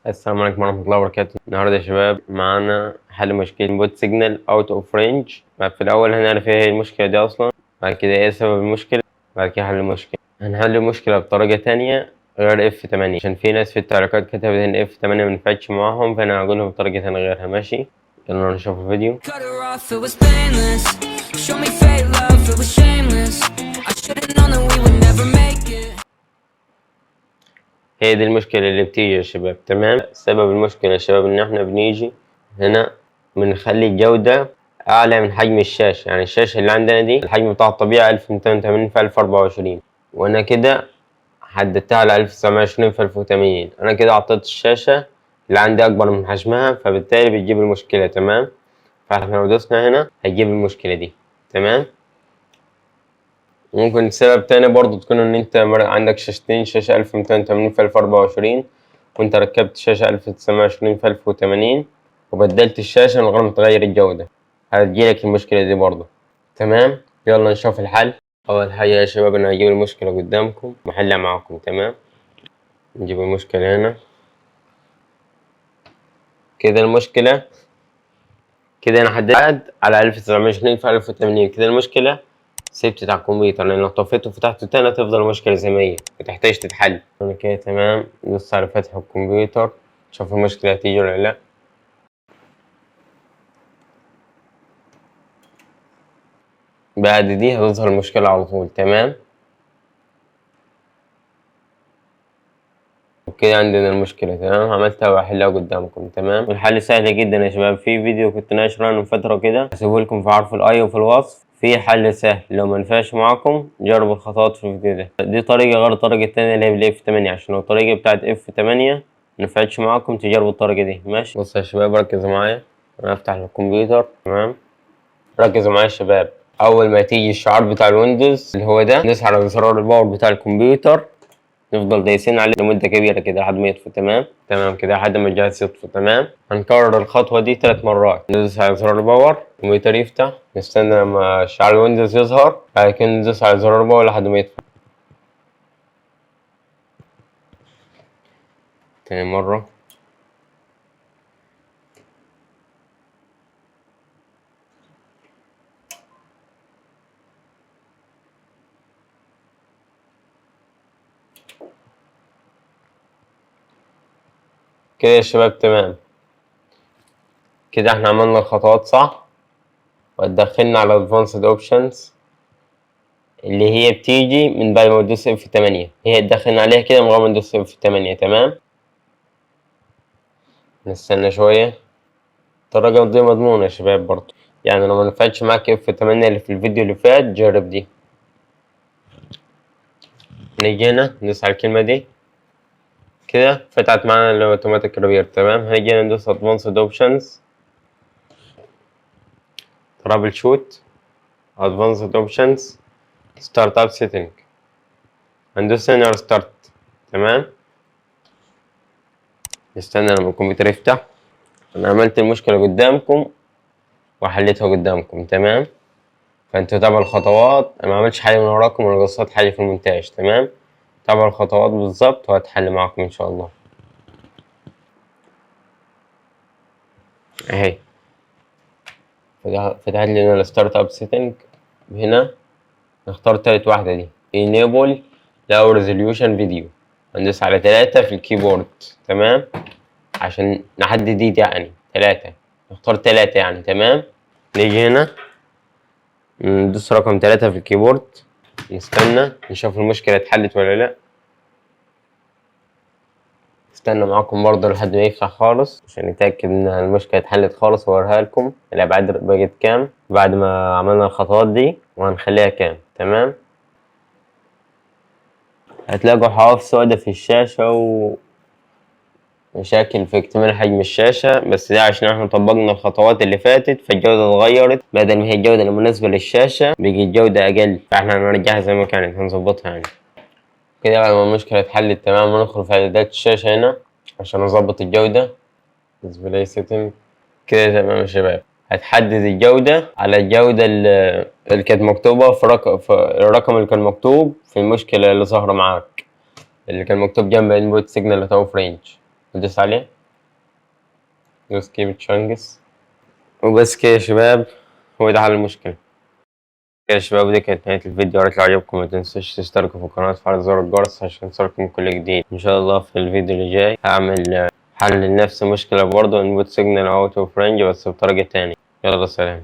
السلام عليكم ورحمة الله وبركاته. النهاردة يا شباب معانا حل مشكلة input signal out of range. في الأول هنعرف ايه هي المشكلة دي أصلا، بعد كده ايه سبب المشكلة، بعد كده حل المشكلة. هنحل المشكلة بطريقة تانية غير F8 عشان في ناس في التعليقات كتبت إن F8 منفعتش معاهم، فأنا هقولها بطريقة تانية غيرها. ماشي، يلا نشوف الفيديو. هي دي المشكلة اللي بتيجي يا شباب. تمام، سبب المشكلة يا شباب إن إحنا بنيجي هنا بنخلي الجودة أعلى من حجم الشاشة. يعني الشاشة اللي عندنا دي الحجم بتاعها الطبيعي 1280 في 1024، وأنا كده حددتها على 1920 في 1080. أنا كده عطيت الشاشة اللي عندي أكبر من حجمها، فبالتالي بتجيب المشكلة. تمام، فإحنا لو دوسنا هنا هتجيب المشكلة دي. تمام، ممكن سبب تاني برضه تكون إن أنت عندك شاشتين، شاشة 1280 في 1024 وأنت ركبت شاشة 1920 في 1080 وبدلت الشاشة من غير ما تغير الجودة، هتجيلك المشكلة دي برضه. تمام، يلا نشوف الحل. أول حاجة يا شباب أنا هجيب المشكلة قدامكم وأحلها معاكم. تمام، نجيب المشكلة هنا كده. المشكلة كده أنا حددت على 1920 في 1080. كده المشكلة سيبت على الكمبيوتر، لان لو طفيته وفتحته تاني هتفضل المشكلة زي ما هي، متحتاج تتحل. انا كده تمام، ندوس على فتح الكمبيوتر نشوف المشكلة هتيجي ولا لا. بعد دي هتظهر المشكلة على طول. تمام، وكده عندنا المشكلة. تمام، عملتها وهحلها قدامكم. تمام، والحل سهل جدا يا شباب. في فيديو كنت ناشره من فترة كده هسيبه لكم في عرض الاي وفي الوصف، في حل سهل. لو منفعش معاكم جربوا الخطوات في الفيديو ده. دي طريقة غير الطريقة التانية اللي هي بالاف 8، عشان لو الطريقة بتاعت اف 8 منفعتش معاكم تجربوا الطريقة دي. ماشي، بصوا يا شباب ركزوا معايا، انا هفتح الكمبيوتر. تمام، ركزوا معايا يا شباب. اول ما تيجي الشعار بتاع الويندوز اللي هو ده ندوس على زرار الباور بتاع الكمبيوتر، نفضل دايسين عليه لمدة كبيرة كده لحد ما يطفي. تمام، تمام كده لحد ما الجهاز يطفي. تمام، هنكرر الخطوة دي 3 مرات. ندوس على زرار الباور، الكمبيوتر يفتح، نستنى لما شعار الويندوز يظهر، بعد كده ندوس على زرار الباور لحد ما يطفي. تاني مرة. كده يا شباب تمام، كده احنا عملنا الخطوات صح، ودخلنا على advanced options اللي هي بتيجي من بعد ما تدوس F8. هي تدخلنا عليها كده من غير ما ندوس F8. تمام، نستنى شوية. الطريقة دي مضمونة يا شباب برضه، يعني لو منفعتش معاك F8 اللي في الفيديو اللي فات جرب دي. نيجي هنا ندوس على الكلمة دي كده فتحت معانا الأوتوماتيك ريبير. تمام، هنيجي هنا ندوس advanced options trouble shoot advanced options start up setting، هندوس هنا restart. تمام، نستنى لما الكمبيوتر يفتح. أنا عملت المشكلة قدامكم وحليتها قدامكم. تمام، فانتوا تابعوا الخطوات، انا ما عملتش حاجة من وراكم ولا قصيت حاجة في المونتاج. تمام، تابعوا الخطوات بالظبط وهتحل معاكم ان شاء الله. اهي فتحت لنا الستارت اب سيتنج. هنا نختار تالت واحدة دي enable low resolution video، هندوس على 3 في الكيبورد. تمام، عشان نحدد دي يعني 3، نختار 3 يعني. تمام، نيجي هنا ندوس رقم 3 في الكيبورد، نستنى نشوف المشكلة اتحلت ولا لأ. استنى معاكم برضه لحد ما يفتح خالص عشان نتأكد إن المشكلة اتحلت خالص وأوريها لكم الأبعاد بقت كام بعد ما عملنا الخطوات دي وهنخليها كام. تمام، هتلاقوا حواف سودة في الشاشة ومشاكل في اكتمال حجم الشاشة، بس ده عشان احنا طبقنا الخطوات اللي فاتت فالجودة اتغيرت، بدل ما هي الجودة المناسبة للشاشة بقت جودة أقل، فاحنا هنرجعها زي ما كانت، هنظبطها يعني. كده بعد ما المشكلة اتحلت تمام هندخل في إعدادات الشاشة هنا عشان نظبط الجودة. display setting كده تمام يا شباب. هتحدد الجودة على الجودة اللي كانت مكتوبة في الرقم اللي كان مكتوب في المشكلة اللي ظاهرة معاك، اللي كان مكتوب جنب input signal out of range. ودوس عليه، دوس كيب تشانجز، وبس كده يا شباب. هو ده حل المشكلة كده يا شباب. دي كانت نهاية الفيديو. ياريت لو عجبكم متنسوش تشتركوا في القناة وتفعلوا زر الجرس عشان يوصلكم كل جديد. ان شاء الله في الفيديو اللي جاي هعمل حل لنفس المشكلة برضه، انبوت سيجنال اوت اوف رينج بس بطريقة تانية. يلا سلام.